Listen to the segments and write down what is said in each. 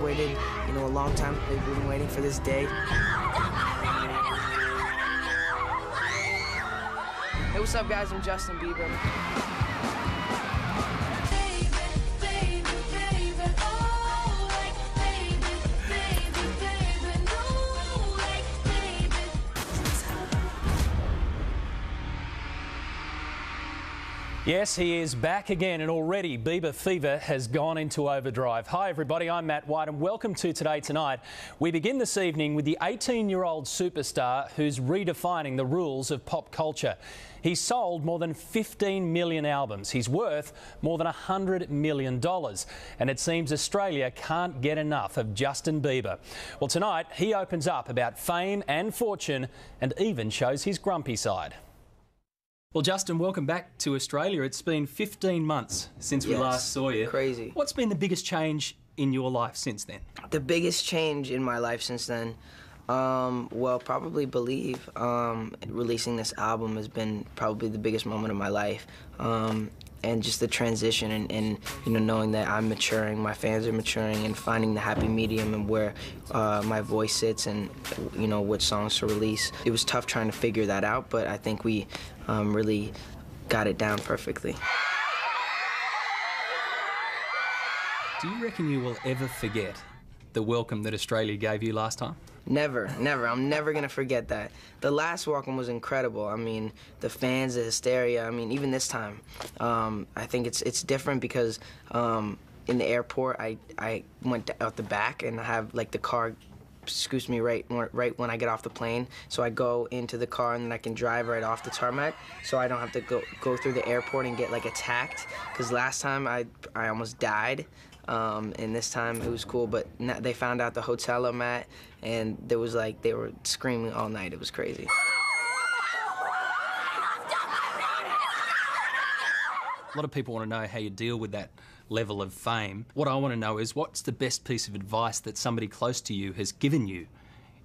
waited, you know, a long time. They've been waiting for this day. Hey, what's up, guys? I'm Justin Bieber. Yes, he is back again, and already Bieber fever has gone into overdrive. Hi everybody, I'm Matt White and welcome to Today Tonight. We begin this evening with the 18-year-old superstar who's redefining the rules of pop culture. He's sold more than 15 million albums. He's worth more than $100 million. And it seems Australia can't get enough of Justin Bieber. Well, tonight he opens up about fame and fortune and even shows his grumpy side. Well, Justin, welcome back to Australia. It's been 15 months since we last saw you. Crazy. What's been the biggest change in your life since then? The biggest change in my life since then, well, probably Believe. Releasing this album has been probably the biggest moment of my life. And just the transition and you know, knowing that I'm maturing, my fans are maturing, and finding the happy medium and where my voice sits and, you know, what songs to release. It was tough trying to figure that out, but I think we really got it down perfectly. Do you reckon you will ever forget the welcome that Australia gave you last time? Never, never. I'm never gonna forget that. The last welcome was incredible. I mean, the fans, the hysteria. I mean, even this time, I think it's different because in the airport, I went out the back and I have like the car scoots me right when I get off the plane. So I go into the car and then I can drive right off the tarmac, so I don't have to go through the airport and get like attacked. Because last time I almost died. And this time it was cool, but they found out the hotel I'm at, and there was like, they were screaming all night. It was crazy. A lot of people want to know how you deal with that level of fame. What I want to know is, what's the best piece of advice that somebody close to you has given you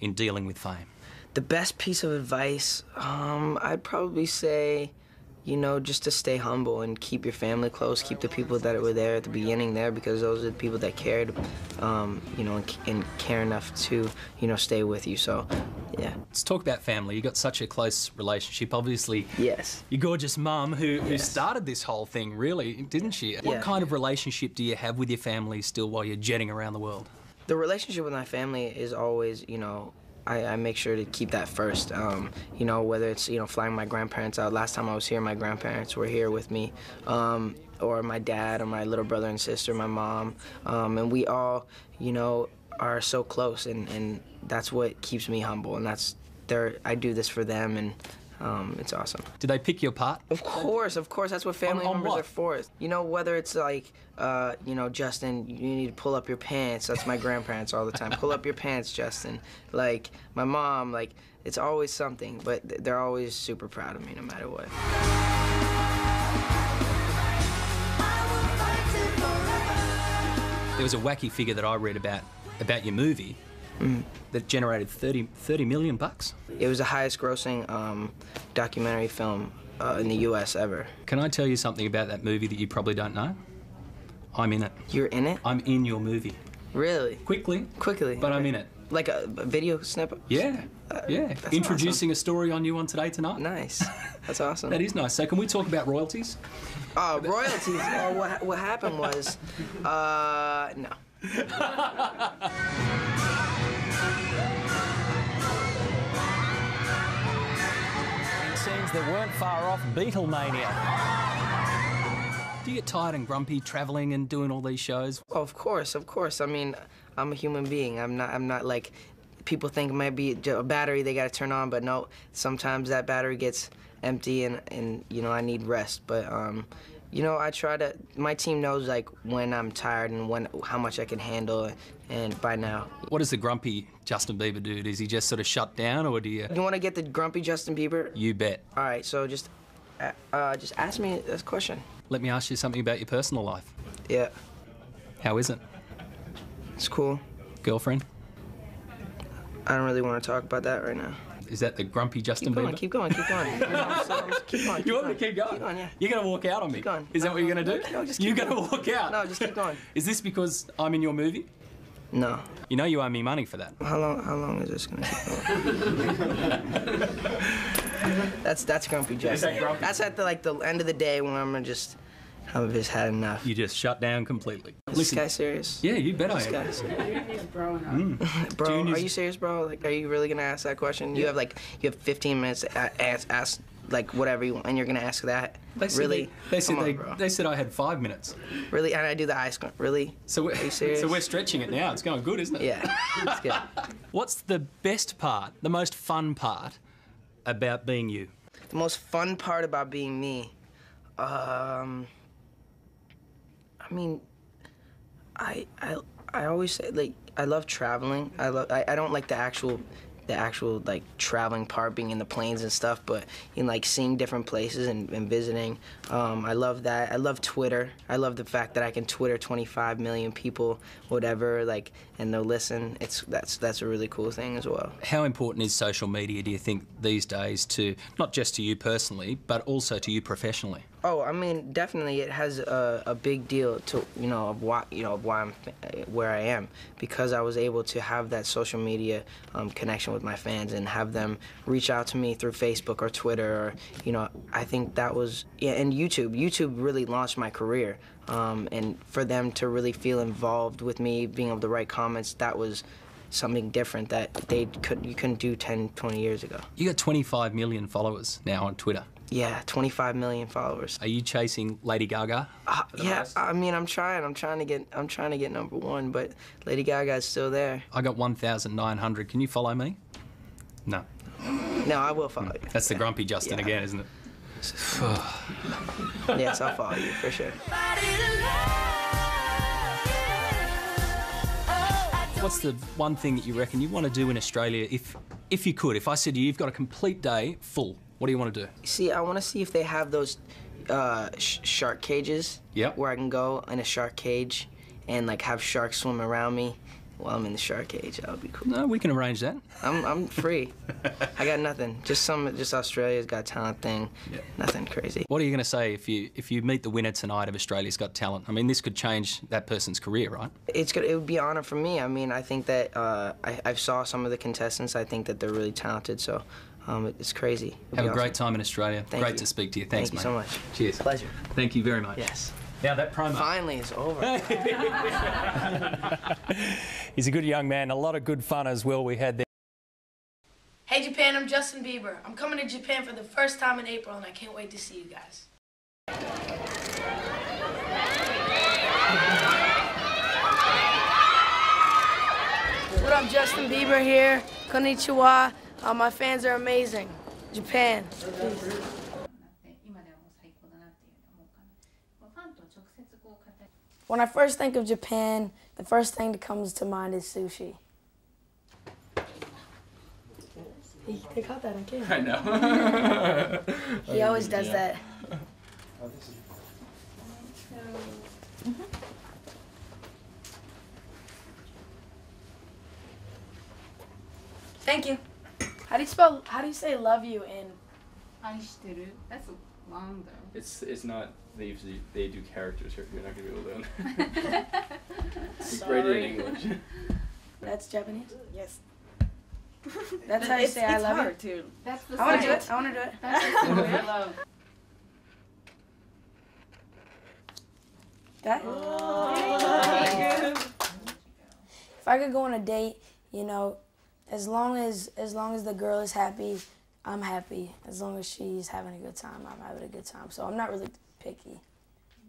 in dealing with fame? The best piece of advice, I'd probably say, you know, just to stay humble and keep your family close, keep the people that were there at the beginning there, because those are the people that cared, you know, and care enough to, you know, stay with you. So, yeah. Let's talk about family. You got such a close relationship, obviously. Yes. Your gorgeous mum, who started this whole thing, really, didn't she? Yeah. What kind of relationship do you have with your family still while you're jetting around the world? The relationship with my family is always, you know, I make sure to keep that first, you know, whether it's, you know, flying my grandparents out. Last time I was here, my grandparents were here with me, or my dad, or my little brother and sister, my mom, and we all, you know, are so close, and that's what keeps me humble, and I do this for them, and it's awesome. Did they pick you apart? Of course, that's what family members are for. You know, whether it's like, you know, Justin, you need to pull up your pants. That's my grandparents all the time. Pull up your pants, Justin. Like, my mom, like, it's always something, but they're always super proud of me no matter what. There was a wacky figure that I read about your movie. That generated 30 million bucks. It was the highest grossing documentary film in the US ever. Can I tell you something about that movie that you probably don't know? I'm in it. You're in it? I'm in your movie. Really? Quickly, but okay. I'm in it. Like a video snippet? Yeah, yeah. Introducing awesome. a story on you on Today Tonight. Nice. That's awesome. That is nice. So can we talk about royalties? Royalties? What happened was, no. Scenes that weren't far off Beatlemania. Do you get tired and grumpy travelling and doing all these shows? Oh, of course. I mean, I'm a human being. I'm not like, people think it might be a battery they gotta turn on, but no, sometimes that battery gets empty and you know, I need rest. But you know, my team knows like when I'm tired and how much I can handle, and by now. What does the grumpy Justin Bieber do? Does he just sort of shut down, or do you? You want to get the grumpy Justin Bieber? You bet. All right, so just ask me this question. Let me ask you something about your personal life. Yeah. How is it? It's cool. Girlfriend? I don't really want to talk about that right now. Is that the grumpy Justin Bieber? Keep going. Keep going. You want me to keep going? Keep going, yeah. You're going to walk out on me? Keep going. Is that what you're going to do? No, just keep You're going. going to walk out? No, just keep going. Is this because I'm in your movie? No. You know you owe me money for that. How long is this gonna keep going? That's grumpy Justin. Is that grumpy? That's at the end of the day when I'm gonna just have just had enough. You just shut down completely. Is this guy serious? Yeah, you bet I am. This guy's He's growing up. Bro, are you serious, bro? Like, are you really gonna ask that question? Yeah. You have 15 minutes to ask like whatever you want, and you're gonna ask that? Really? They said Come on, bro. they said I had 5 minutes. Really? And I do the eye squint. Really? So Are you serious? we're stretching it now. It's going good, isn't it? Yeah, it's good. What's the best part, the most fun part about being you? The most fun part about being me, I mean, I always say, like, I love traveling. I don't like the actual like traveling part, being in the planes and stuff, but in like seeing different places and visiting. I love that. I love Twitter. I love the fact that I can Twitter 25 million people, whatever, like, and they'll listen. That's a really cool thing as well. How important is social media, do you think, these days, to not just to you personally, but also to you professionally? Oh, I mean, definitely, it has a big deal to of why I'm where I am, because I was able to have that social media connection with my fans and have them reach out to me through Facebook or Twitter, or I think that was and YouTube. YouTube really launched my career, and for them to really feel involved with me, being able to write comments, that was something different that you couldn't do 10, 20 years ago. You got 25 million followers now on Twitter. Yeah, 25 million followers. Are you chasing Lady Gaga? Yeah, I mean, I'm trying to get #1, but Lady Gaga is still there. I got 1,900. Can you follow me? No. No, I will follow you. That's the grumpy Justin again, isn't it? Yes, I'll follow you for sure. What's the one thing that you reckon you want to do in Australia if you could? If I said to you, you've got a complete day full, what do you want to do? See, I want to see if they have those shark cages. Yep. Where I can go in a shark cage and like have sharks swim around me while I'm in the shark cage. That would be cool. No, we can arrange that. I'm free. I got nothing. Just Australia's Got Talent thing. Yep. Nothing crazy. What are you going to say if you meet the winner tonight of Australia's Got Talent? I mean, this could change that person's career, right? It would be an honor for me. I mean, I think that I saw some of the contestants. I think that they're really talented. So it's crazy. Have a great time in Australia. Thank you. To speak to you. Thanks, Thank mate. you so much. Cheers. Pleasure. Thank you very much. Yes. Now that promo. Finally, it's over. He's a good young man. A lot of good fun as well we had there. Hey Japan, I'm Justin Bieber. I'm coming to Japan for the first time in April and I can't wait to see you guys. What up, Justin Bieber here. Konnichiwa. My fans are amazing. Japan. Peace. When I first think of Japan, the first thing that comes to mind is sushi. They caught that on camera. I know. He always does that. Thank you. How do you say love you in? 愛してる That's long though. It's not. They do characters here. You're not gonna be able to. Write it in English. That's Japanese? Yes. That's how you say I love you? Too. That's the I want to do same. it. I want to do it. That's the same way I love. That? If I could go on a date, as long as the girl is happy, I'm happy. As long as she's having a good time, I'm having a good time. So I'm not really picky.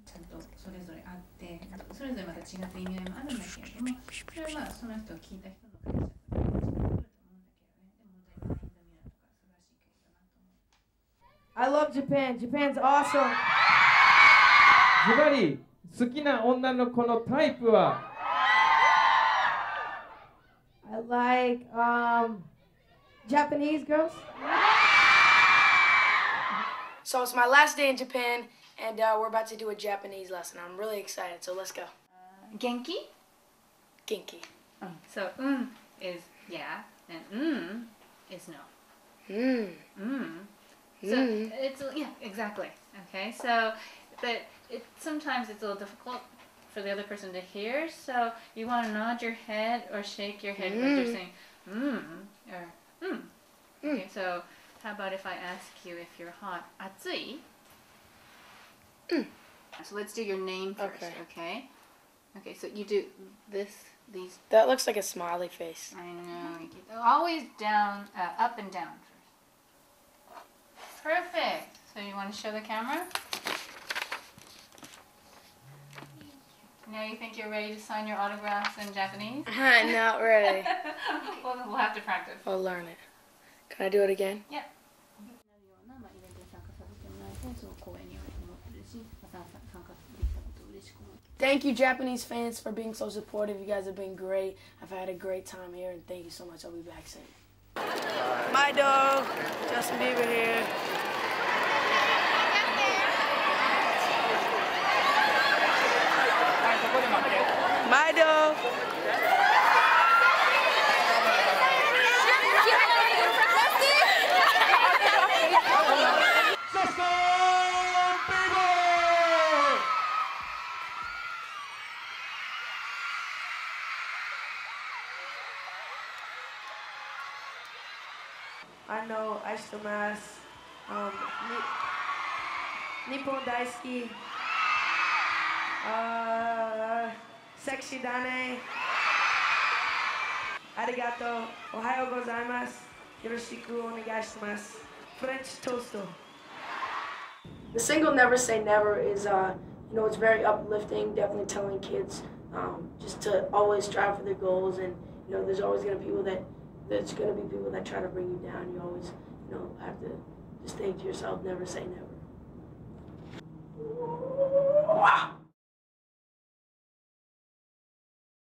ちゃんとそれぞれあって、それぞれまた違った意味合いもあるんだけれども、それはまあその人を聞いた人の解釈が違ってくると思うんだけどね。でも本当にマインドミラーとか素晴らしい曲だなと思う。I love Japan. Japan's awesome. ズバリ好きな女の子のタイプは I like Japanese girls. So it's my last day in Japan, and we're about to do a Japanese lesson. I'm really excited, so let's go. 元気 Genki. So, is yeah, and is no. So it's, yeah, exactly. Okay, so, but sometimes it's a little difficult for the other person to hear. So you want to nod your head or shake your head when you're saying or Okay, so how about if I ask you if you're hot? 暑い? So let's do your name first, okay? Okay, so you do these. That looks like a smiley face. I know. Always down, up and down first. Perfect. So you want to show the camera? Now you think you're ready to sign your autographs in Japanese? Not ready. Well, we'll have to practice. I'll learn it. Can I do it again? Yeah. Thank you, Japanese fans, for being so supportive. You guys have been great. I've had a great time here, and thank you so much. I'll be back soon. My dog, Justin Bieber here. My dog. I know, I still mass. Nippon daisuki. Sexy dane. Arigato. Ohayou gozaimasu. Yoroshiku onegai shimasu. French toasto. The single "Never Say Never" is, it's very uplifting. Definitely telling kids just to always strive for their goals, and there's always going to be people that try to bring you down. You always, have to just think to yourself, never say never.